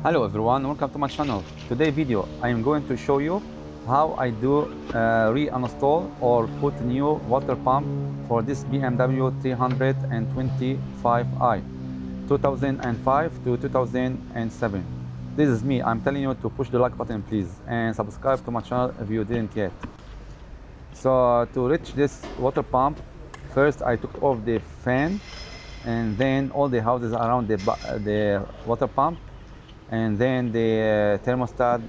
Hello everyone, welcome to my channel. Today video I am going to show you how I do reinstall or put new water pump for this BMW 325i 2005 to 2007. This is me. I'm telling you to push the like button please and subscribe to my channel if you didn't yet. So to reach this water pump, first I took off the fan and then all the houses around the water pump, and then the thermostat,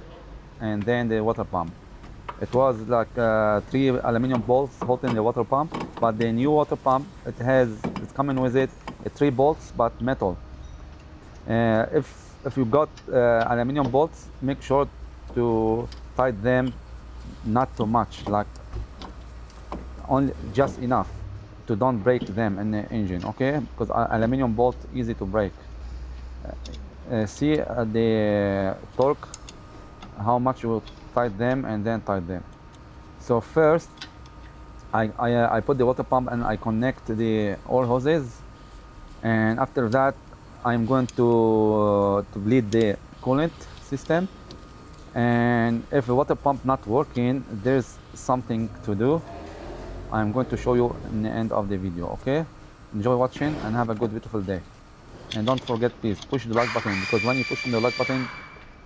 and then the water pump. It was like 3 aluminum bolts holding the water pump, but the new water pump, it's coming with it 3 bolts but metal. If you got aluminum bolts, make sure to tighten them not too much, like only just enough to don't break them in the engine, okay? Because aluminum bolt easy to break. See the torque, how much you tighten them, and then tighten them. So first I put the water pump and I connect the all hoses, and after that I'm going to bleed the coolant system. And if the water pump not working, there's something to do. I'm going to show you in the end of the video, okay? Enjoy watching and have a good beautiful day. And don't forget, please push the like button, because when you push the like button,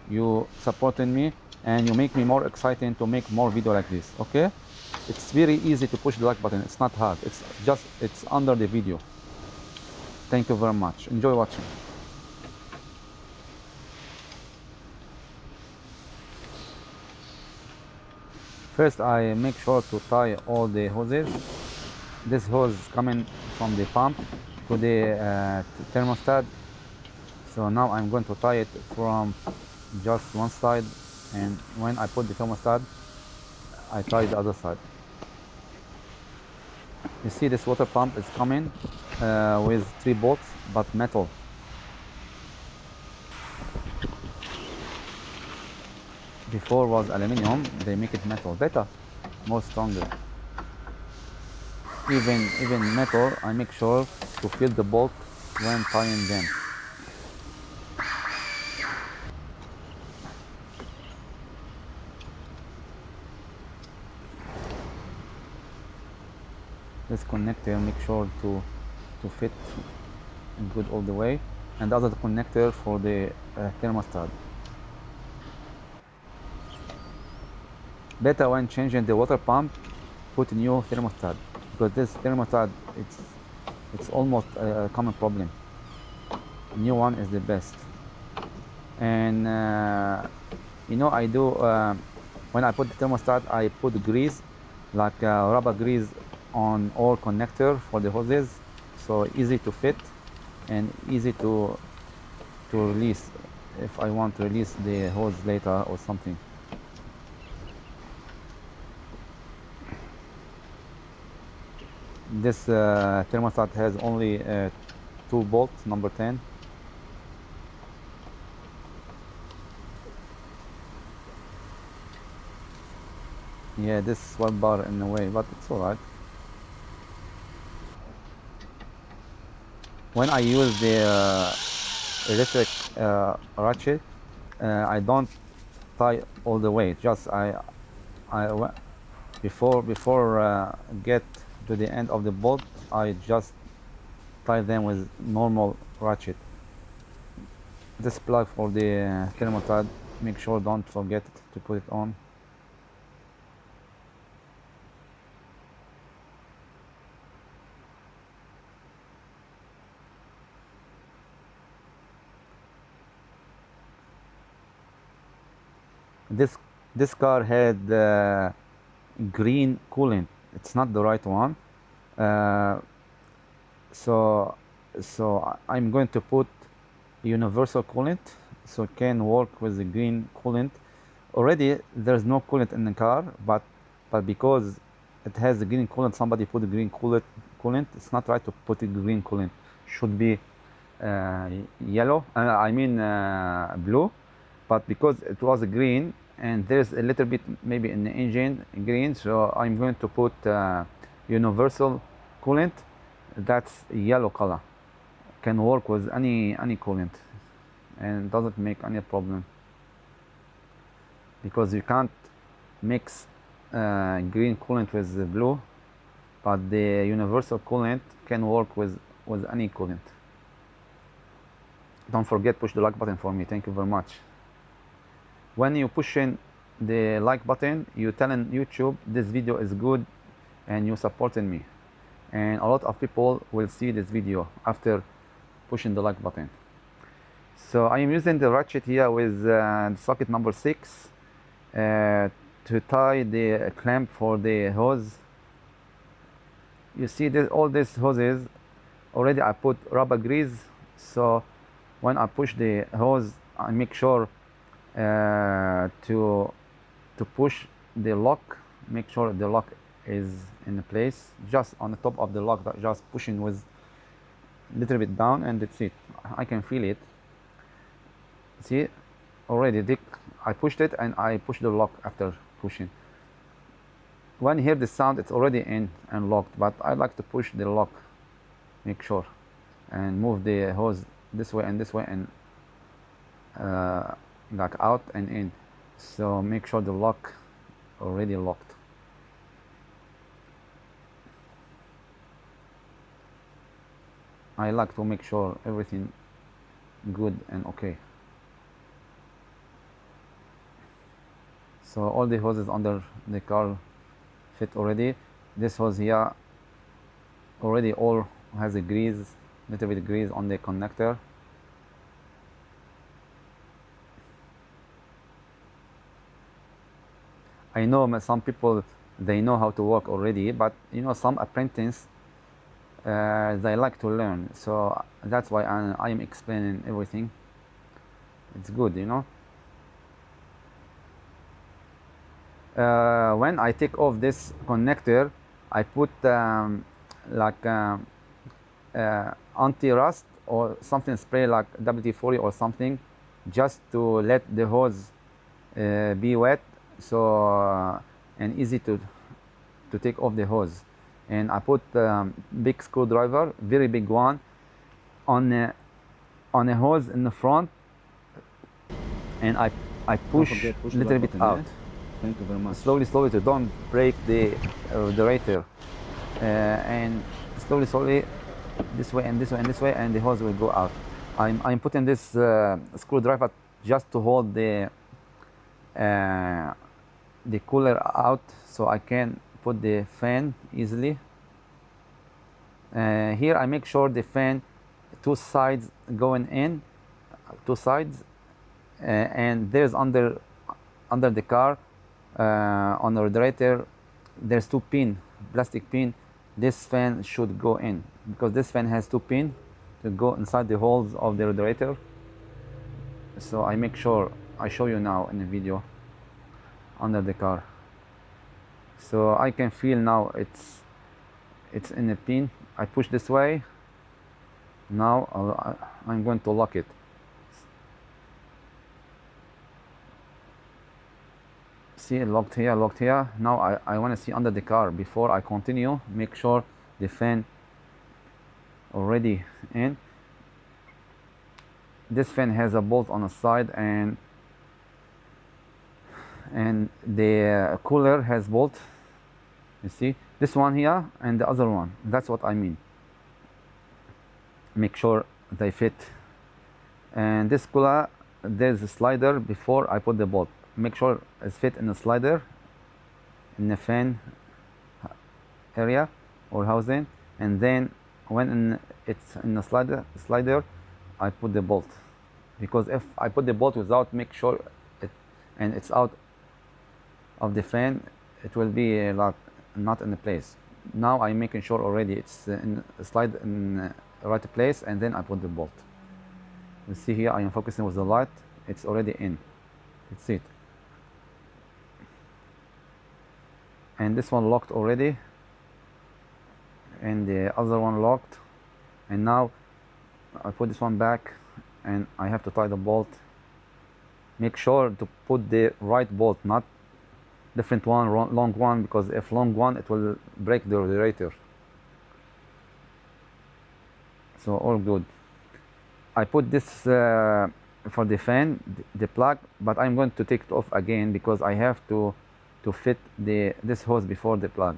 you supporting me and you make me more excited to make more video like this, okay? It's very easy to push the like button. It's not hard. It's under the video. Thank you very much. Enjoy watching. First, I make sure to tie all the hoses. This hose is coming from the pump to the thermostat. So now I'm going to tie it from just one side, and when I put the thermostat, I tie the other side. You see this water pump is coming with 3 bolts but metal. Before was aluminum, they make it metal, better, more stronger. Even metal, I make sure to feel the bolt when tying them. This connector, make sure to fit good all the way, and the other connector for the thermostat. Better when changing the water pump, put a new thermostat, because this thermostat, it's almost a common problem. New one is the best. And I do when I put the thermostat, I put grease, like rubber grease, on all connector for the hoses, so easy to fit and easy to release if I want to release the hose later or something. This thermostat has only 2 bolts, number 10. Yeah, this is one bar in a way, but it's alright. When I use the electric ratchet, I don't tie all the way. Just before get to the end of the bolt, I just tie them with normal ratchet. This plug for the thermostat, make sure don't forget to put it on. This car had green coolant. It's not the right one. So I'm going to put universal coolant so it can work with the green coolant. Already there's no coolant in the car, but because it has the green coolant, somebody put the green coolant. It's not right to put the green coolant. Should be yellow. Blue. But because it was green and there's a little bit maybe in the engine green, so I'm going to put universal coolant. That's yellow color. Can work with any coolant. and doesn't make any problem, because you can't mix green coolant with the blue, but the universal coolant can work with any coolant. Don't forget, push the like button for me. Thank you very much. When you push in the like button, you telling YouTube this video is good and you supporting me, and a lot of people will see this video after pushing the like button. So I am using the ratchet here with socket number 6 to tie the clamp for the hose. You see this, all these hoses already I put rubber grease, so when I push the hose I make sure to push the lock, make sure the lock is in place, just on the top of the lock, just pushing with a little bit down, and that's it. I can feel it. See, already I pushed it and I pushed the lock after pushing. When you hear the sound, it's already in and locked, but I like to push the lock, make sure, and move the hose this way and like out and in. So make sure the lock already locked. I like to make sure everything good and okay. So all the hoses under the car fit already. This hose here already all has a grease, little bit of grease on the connector. I know some people, they know how to work already, but you know, some apprentices they like to learn, so that's why I am explaining everything. It's good, you know. When I take off this connector, I put like anti-rust or something, spray like WD-40 or something, just to let the hose be wet, so and easy to take off the hose. And I put big screwdriver, very big one, on a hose in the front, and I push a little bit out. Thank you very much. Slowly to don't break the radiator, and slowly this way and this way and this way, and the hose will go out. I'm putting this screwdriver just to hold the cooler out, so I can put the fan easily. Here I make sure the fan, two sides going in, two sides, and there's under the car, on the radiator, there's two pin, plastic pin. This fan should go in, because this fan has two pin to go inside the holes of the radiator. So I make sure I show you now in the video under the car, so I can feel now it's in the pin. I push this way. Now I'm going to lock it. See, locked here. Now I want to see under the car. Before I continue, make sure the fan already in. This fan has a bolt on the side, and the cooler has bolt. You see, this one here and the other one. That's what I mean. Make sure they fit. And this cooler, there's a slider before I put the bolt. Make sure it's fit in the slider, in the fan area or housing, and then when it's in the slider, I put the bolt. Because if I put the bolt without make sure and it's out of the fan, it will be like not in the place. Now I'm making sure already it's in slide in the right place, and then I put the bolt. You see here I am focusing with the light. It's already in. It's it. And this one locked already, and the other one locked. And now I put this one back, and I have to tie the bolt. Make sure to put the right bolt, not different one, long one, because if long one, it will break the radiator. So all good. I put this for the fan, the plug, but I'm going to take it off again because I have to fit this hose before the plug.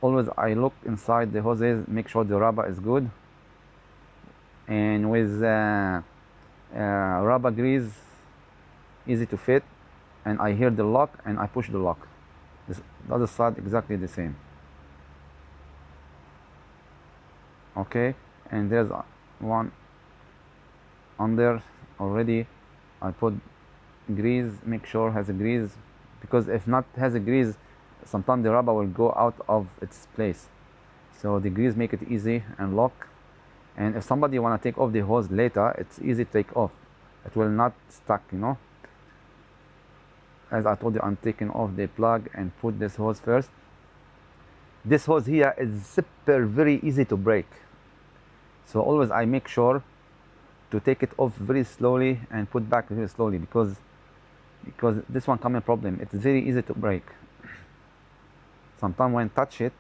Always I look inside the hoses, make sure the rubber is good, and with rubber grease, easy to fit, and I hear the lock and I push the lock. The other side exactly the same. Okay, and there's one under already. I put grease, make sure has a grease, because if not has a grease, sometimes the rubber will go out of its place. So the grease make it easy and lock. And if somebody want to take off the hose later, it's easy to take off. It will not stuck, you know. As I told you, I'm taking off the plug and put this hose first. This hose here is super very easy to break. So always I make sure to take it off very slowly and put back very slowly, because this one common problem. It's very easy to break. Sometimes when touch it,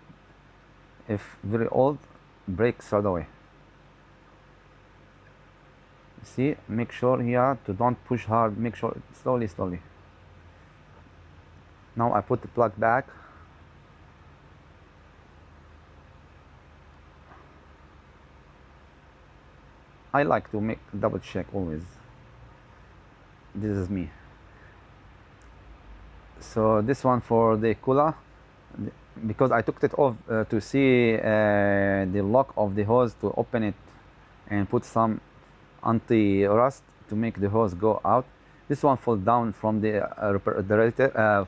if very old, breaks right away. See, make sure here to don't push hard. Make sure slowly. Now I put the plug back. I like to make double check always. This is me. So this one for the cooler, because I took it off to see the lock of the hose, to open it and put some anti-rust to make the hose go out. This one falls down from the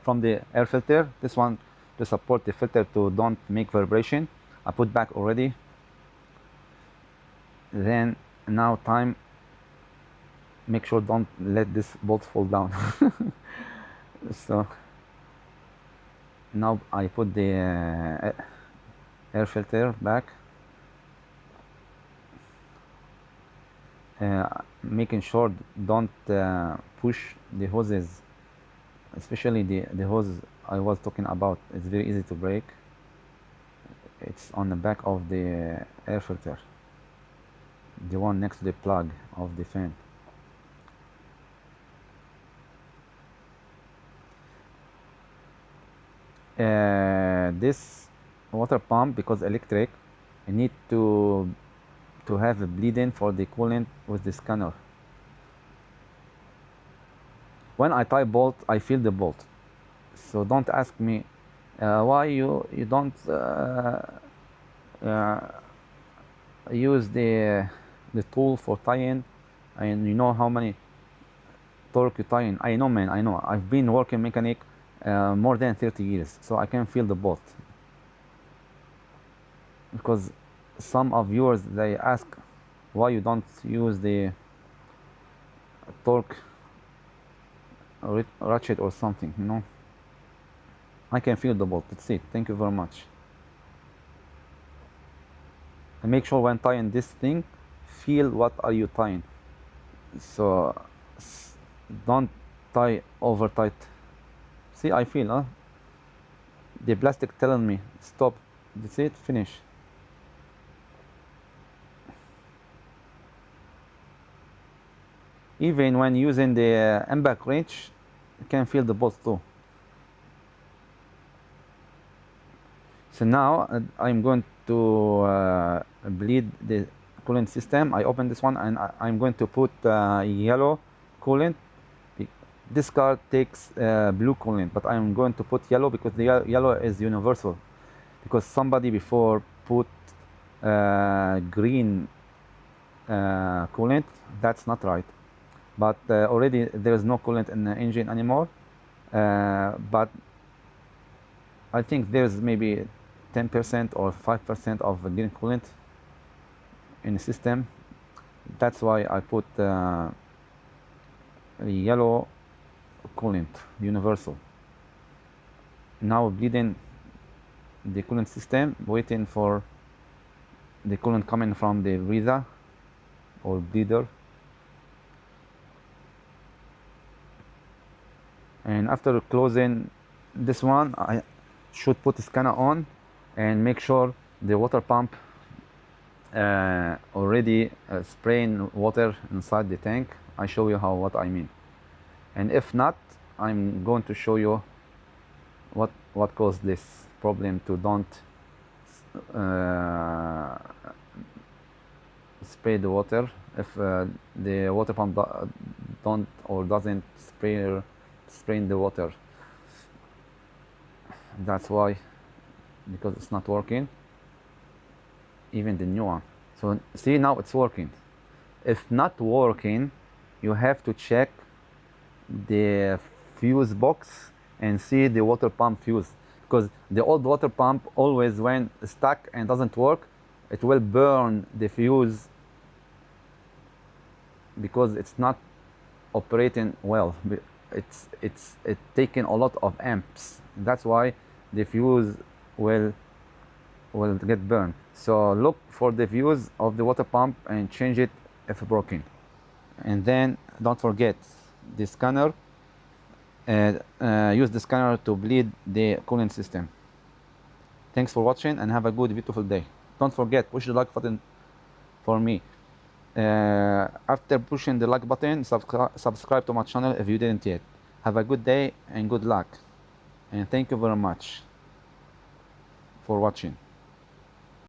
from the air filter. This one to support the filter to don't make vibration. I put back already. Then now time, make sure don't let this bolt fall down. So now I put the air filter back, making sure don't push the hoses, especially the hose I was talking about. It's very easy to break. It's on the back of the air filter, the one next to the plug of the fan. This water pump, because electric, you need to have a bleed-in for the coolant with the scanner. When I tie bolt, I feel the bolt. So don't ask me why you don't use the tool for tying, and you know how many torque you tie in. I know, man, I know. I've been working mechanic more than 30 years, so I can feel the bolt. Because some of viewers, they ask why you don't use the torque ratchet or something, you know. I can feel the bolt. That's it. Thank you very much. And make sure when tying this thing, feel what are you tying. So don't tie over tight. See, I feel, huh? The plastic telling me stop. That's it. Finish. Even when using the impact wrench, you can feel the bolt too. So now I'm going to bleed the coolant system. I open this one and I'm going to put yellow coolant. This car takes blue coolant, but I'm going to put yellow because the yellow is universal. Because somebody before put green coolant, that's not right. But already there is no coolant in the engine anymore. But I think there's maybe 10% or 5% of green coolant in the system. That's why I put yellow coolant, universal. Now bleeding the coolant system, waiting for the coolant coming from the breather or bleeder. And after closing this one, I should put the scanner on and make sure the water pump already spraying water inside the tank. I show you what I mean. And if not, I'm going to show you what caused this problem to don't spray the water if the water pump don't or doesn't spray the water. That's why, because it's not working, even the new one. So see, now it's working. If not working, you have to check the fuse box and see the water pump fuse, because the old water pump always, when stuck and doesn't work, it will burn the fuse because it's not operating well. It's taking a lot of amps. That's why the fuse will get burned. So look for the fuse of the water pump and change it if broken. And then don't forget the scanner. Use the scanner to bleed the cooling system. Thanks for watching and have a good, beautiful day. Don't forget, push the like button for me. After pushing the like button, subscribe to my channel if you didn't yet. Have a good day and good luck. And thank you very much for watching.